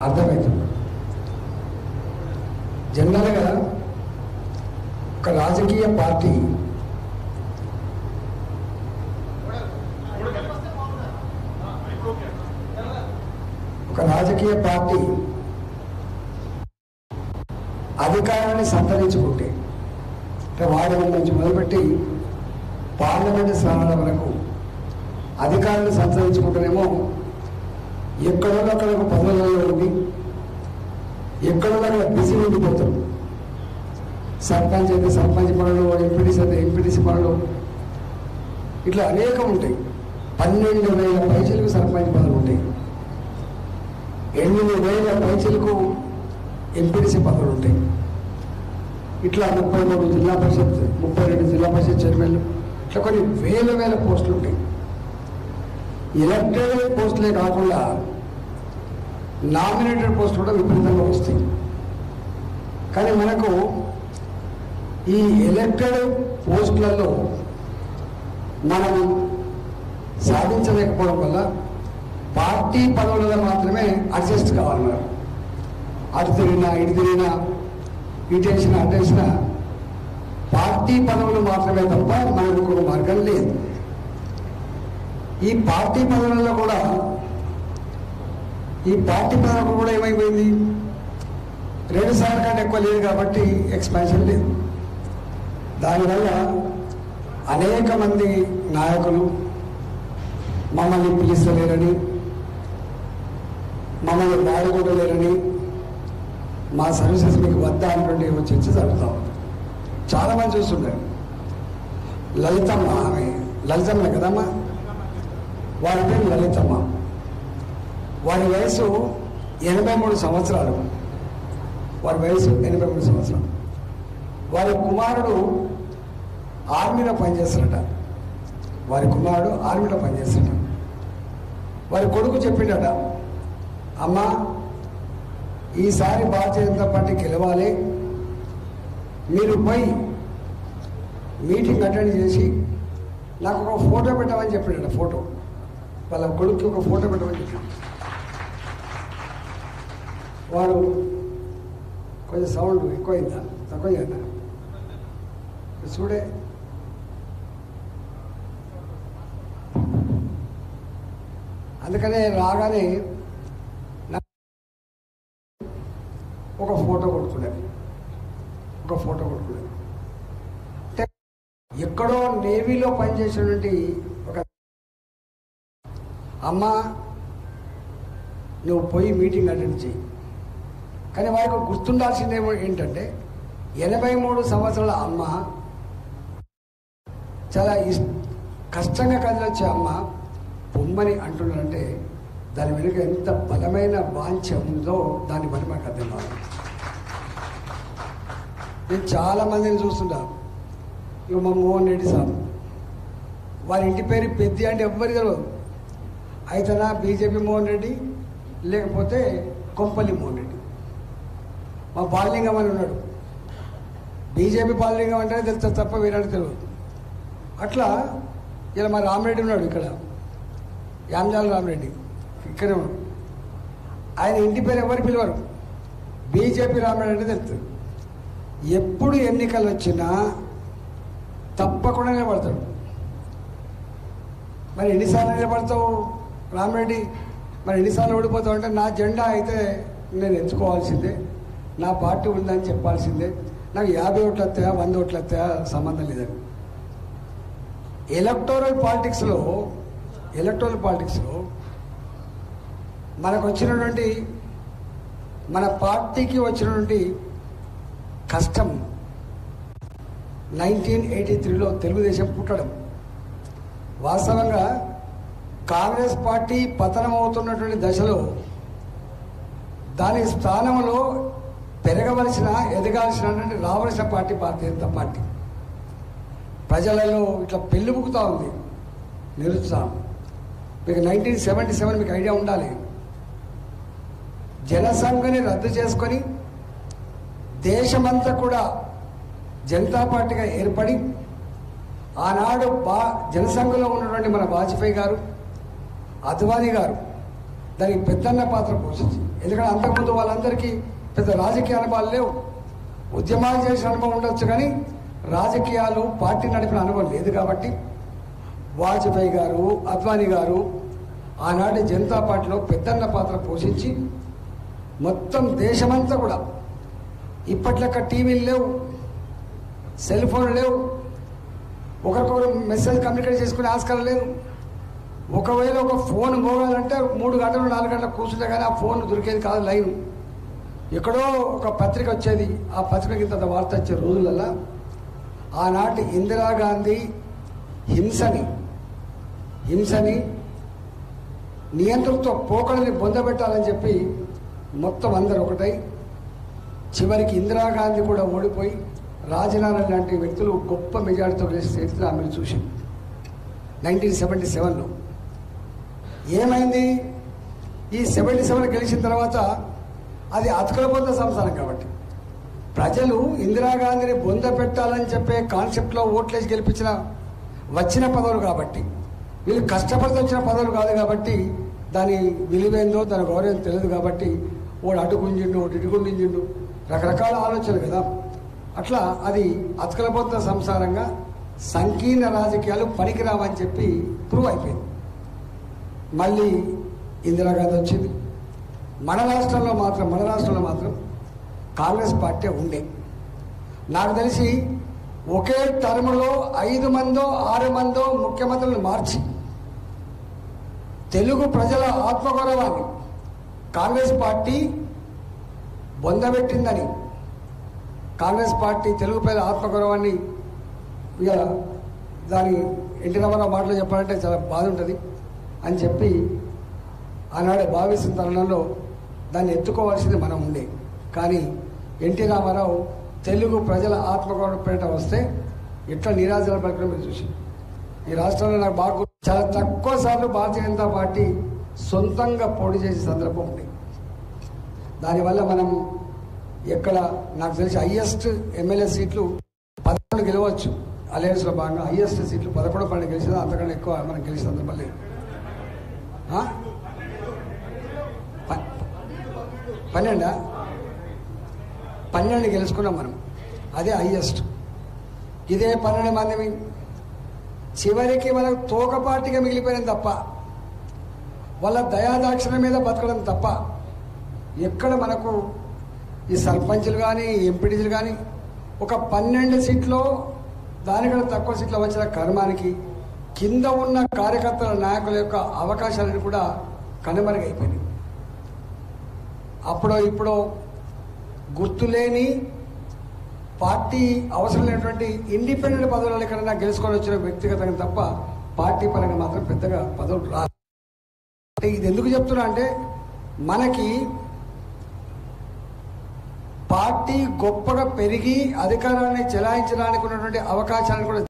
అర్థమవుతుంది. జనరల్గా ఒక రాజకీయ పార్టీ అధికారాన్ని సంతరించుకుంటే వార్డు నుంచి మొదలుపెట్టి పార్లమెంటు స్థానాల వరకు అధికారాన్ని సంతరించుకుంటేనేమో ఎక్కడో అక్కడ పదవులలో ఉండి ఎక్కడో అక్కడ బిజీ ఉండిపోతారు. సర్పంచ్ అయితే సర్పంచ్ పనులు, ఎంపీటీసీ అయితే ఎంపీటీసీ పనులు, ఇట్లా అనేకం ఉంటాయి. 12,000 పైసలకు సర్పంచ్ పనులు ఉంటాయి, 8,000 పైసలకు ఎంపీటీసీ పనులు ఉంటాయి. ఇట్లా 33 జిల్లా పరిషత్, 32 జిల్లా పరిషత్ చైర్మన్లు, ఇట్లా కొన్ని వేల పోస్టులు ఉంటాయి. ఎలక్టెడ్ పోస్టులే కాకుండా నామినేటెడ్ పోస్టులు కూడా విపరీతంగా వస్తాయి. కానీ మనకు ఈ ఎలక్టెడ్ పోస్టులలో మనం సాధించలేకపోవడం వల్ల పార్టీ పదవులలో మాత్రమే అడ్జస్ట్ కావాలి. మనం అటు తిరిగినా ఇటు తిరిగినా ఇటు వేసినా అటు వేసినా పార్టీ పదవులు మాత్రమే తప్ప మనకు ఒక మార్గం లేదు. ఈ పార్టీ పదవులలో కూడా ఏమైపోయింది, 2 సార్లు కంటే ఎక్కువ లేదు కాబట్టి ఎక్స్పాన్షన్ లేదు. దానివల్ల అనేక మంది నాయకులు మమ్మల్ని పిలుస్తలేరని, మమ్మల్ని వాడుకోలేరని, మా సర్వీసెస్ మీకు వద్దా అన్నటువంటి చర్చ జరుగుతూ ఉంది. చాలామంది చూస్తుంటారు. లలితమ్మ కదమ్మా, వారి పేరు లలితమ్మ. వారి వయసు 83 సంవత్సరాలు. వారి కుమారుడు ఆర్మీలో పనిచేస్తారట. వారి కొడుకు చెప్పిండట, అమ్మ ఈసారి భారతీయ జనతా పార్టీ గెలవాలి, మీరు పోయి మీటింగ్ అటెండ్ చేసి నాకు ఒక ఫోటో పెట్టమని చెప్పాడట. ఫోటో వాళ్ళ కొడుకు ఒక ఫోటో పెట్టమని చెప్పాడు. వాడు కొంచెం సౌండ్ ఎక్కువైందా తక్కువైందా చూడే. అందుకనే రాగానే ఒక ఫోటో కొడుతున్నాడు. ఎక్కడో నేవీలో పనిచేసినటువంటి ఒక అమ్మ, నువ్వు పోయి మీటింగ్ అటెండ్ చేయి. కానీ వారికి గుర్తుండాల్సిందేమో ఏంటంటే 83 సంవత్సరాల అమ్మ, చాలా కష్టంగా కదిలొచ్చే అమ్మ పొమ్మని అంటున్నారంటే దాని వెనుక ఎంత బలమైన వాంఛ ఉందో దాన్ని బట్టి మనకు అర్థం కావాలి. నేను చాలామందిని చూస్తుంటాను. ఇక మా మోహన్ రెడ్డి సార్, వారి ఇంటి పేరు పెద్ది అంటే ఎవ్వరికి తెలియదు. అయితేనా బీజేపీ మోహన్ రెడ్డి, లేకపోతే కొంపల్లి మోహన్ రెడ్డి. మా బాలలింగం అని ఉన్నాడు, బీజేపీ బాలలింగం అంటే తెలుస్తుంది తప్ప వేరే తెలియదు. అట్లా ఇలా మా రామరెడ్డి ఉన్నాడు, ఇక్కడ యామజాల రామరెడ్డి ఇక్కడే ఉన్నాడు. ఆయన ఇంటి పేరు ఎవరు పిలవరు, బీజేపీ రామరెడ్డి అంటే తెలుస్తుంది. ఎప్పుడు ఎన్నికలు వచ్చినా తప్పకుండా నిలబడతాడు. మరి ఎన్నిసార్లు నిలబడతావు రామరెడ్డి, మరి ఎన్నిసార్లు ఓడిపోతావు అంటే నా జెండా అయితే నేను ఎంచుకోవాల్సిందే, నా పార్టీ ఉందని చెప్పాల్సిందే, నాకు 50 ఓట్లు వస్తాయా 100 ఓట్లు వస్తాయా సంబంధం లేదని. ఎలక్టోరల్ పాలిటిక్స్లో మనకు వచ్చినటువంటి, మన పార్టీకి వచ్చినటువంటి కష్టం 1983లో తెలుగుదేశం పుట్టడం. వాస్తవంగా కాంగ్రెస్ పార్టీ పతనం అవుతున్నటువంటి దశలో దాని స్థానంలో ఎదగాల్సినటువంటి రావాల్సిన పార్టీ భారతీయ జనతా పార్టీ. ప్రజలలో ఇట్లా పెళ్ళిబుకుతూ ఉంది నిరుత్సాహం. మీకు 1977 మీకు ఐడియా ఉండాలి. జనసంఘని రద్దు చేసుకొని దేశమంతా కూడా జనతా పార్టీగా ఏర్పడి ఆనాడు జనసంఘంలో ఉన్నటువంటి మన వాజ్పేయి గారు, అద్వానీ గారు దానికి పెద్దన్న పాత్ర పోషించి ఎందుకంటే అంతకుముందు వాళ్ళందరికీ పెద్ద రాజకీయ అనుభవాలు లేవు. ఉద్యమాలు చేసిన అనుభవం ఉండొచ్చు కానీ రాజకీయాలు పార్టీ నడిపిన అనుభవం లేదు. కాబట్టి వాజ్పేయి గారు, అద్వానీ గారు ఆనాటి జనతా పార్టీలో పెద్దన్న పాత్ర పోషించి మొత్తం దేశమంతా కూడా ఇప్పట్లెక్క టీవీలు లేవు, సెల్ ఫోన్లు లేవు, ఒకరికొకరు మెసేజ్ కమ్యూనికేట్ చేసుకునే ఆస్కారం లేదు. ఒకవేళ ఒక ఫోన్ మోగాలంటే 3 గంటలు 4 గంటలు కూర్చుంటే కానీ ఆ ఫోన్ దొరికేది కాదు. లైన్ ఎక్కడో ఒక పత్రిక వచ్చేది, ఆ పత్రికకి ఇంత వార్త వచ్చే రోజులల్లా ఆనాటి ఇందిరాగాంధీ హింసని నియంతృత్వ పోకడని పొందబెట్టాలని చెప్పి మొత్తం అందరు ఒకటై చివరికి ఇందిరాగాంధీ కూడా ఓడిపోయి రాజనారాయణ లాంటి వ్యక్తులు గొప్ప మెజార్టీతో గెలిచిన చరిత్ర ఆమెను చూసి 1977లో ఏమైంది? ఈ 77 గెలిచిన తర్వాత అది అతకలబొంద సంసారం కాబట్టి ప్రజలు ఇందిరాగాంధీని బొంద పెట్టాలని చెప్పే కాన్సెప్ట్లో ఓట్లేసి గెలిపించిన వచ్చిన పదవులు కాబట్టి, వీళ్ళు కష్టపడితే వచ్చిన పదవులు కాదు కాబట్టి దాని విలువేందో దాని గౌరవం తెలియదు కాబట్టి వాడు అటు గుంజిండు, ఒకటి ఇటు గుంజిండు, రకరకాల ఆలోచనలు కదా. అట్లా అది అతకలబొంద సంసారంగా సంకీర్ణ రాజకీయాలు పనికిరావని చెప్పి ప్రూవ్ అయిపోయింది. మళ్ళీ ఇందిరాగాంధీ వచ్చింది. మన రాష్ట్రంలో మాత్రం కాంగ్రెస్ పార్టీ ఉండే. నాకు తెలిసి ఒకే టర్మ్లో 5 మందో 6 మందో ముఖ్యమంత్రులను మార్చి తెలుగు ప్రజల ఆత్మగౌరవాన్ని కాంగ్రెస్ పార్టీ బొందబెట్టిందని, కాంగ్రెస్ పార్టీ తెలుగు ప్రజల ఆత్మగౌరవాన్ని ఇక దాని ఎన్టీ రామారావు మాటలో చెప్పాలంటే చాలా బాధ ఉంటుంది అని చెప్పి ఆనాడు భావిస్తున్న తరుణంలో దాన్ని ఎత్తుకోవాల్సింది మనం ఉండే. కానీ ఎన్టీ రామారావు తెలుగు ప్రజల ఆత్మగౌరవ పేట వస్తే ఎట్లా నిరాశలు పలకడం మీరు చూసి ఈ రాష్ట్రంలో నాకు బాగా చాలా తక్కువ సార్లు భారతీయ జనతా పార్టీ సొంతంగా పోటీ చేసే సందర్భం ఉంది. దానివల్ల మనం ఎక్కడ నాకు తెలిసి హైయెస్ట్ ఎమ్మెల్యే సీట్లు 11 గెలవచ్చు. అలయన్స్లో భాగంగా హైయెస్ట్ సీట్లు 11, 12 గెలిచినా అంతకన్నా ఎక్కువ మనం గెలిచిన సందర్భం లేదు. 12 గెలుచుకున్నాం మనం, అదే హైయెస్ట్. ఇదే 12 మంది చివరికి వాళ్ళకు తోకపాటిగా మిగిలిపోయిన తప్ప, వాళ్ళ దయాదాక్షిణ మీద బతకడం తప్ప ఎక్కడ మనకు ఈ సర్పంచులు కానీ ఎంపీటీలు కానీ ఒక 12 సీట్లో దానికన్నా తక్కువ సీట్లో వచ్చిన కర్మానికి కింద ఉన్న కార్యకర్తల నాయకుల యొక్క అవకాశాలను కూడా కనుమరుగైపోయినాయి. అప్పుడో ఇప్పుడో గుర్తులేని పార్టీ అవసరం లేనటువంటి ఇండిపెండెంట్ పదవులు ఎక్కడైనా గెలుచుకొని వచ్చిన వ్యక్తిగతంగా తప్ప పార్టీ పరంగా మాత్రం పెద్దగా పదవులు రాదు. అంటే ఇది ఎందుకు చెప్తున్నా అంటే మనకి పార్టీ గొప్పగా పెరిగి అధికారాన్ని చెలాయించడానికి ఉన్నటువంటి అవకాశాలను కూడా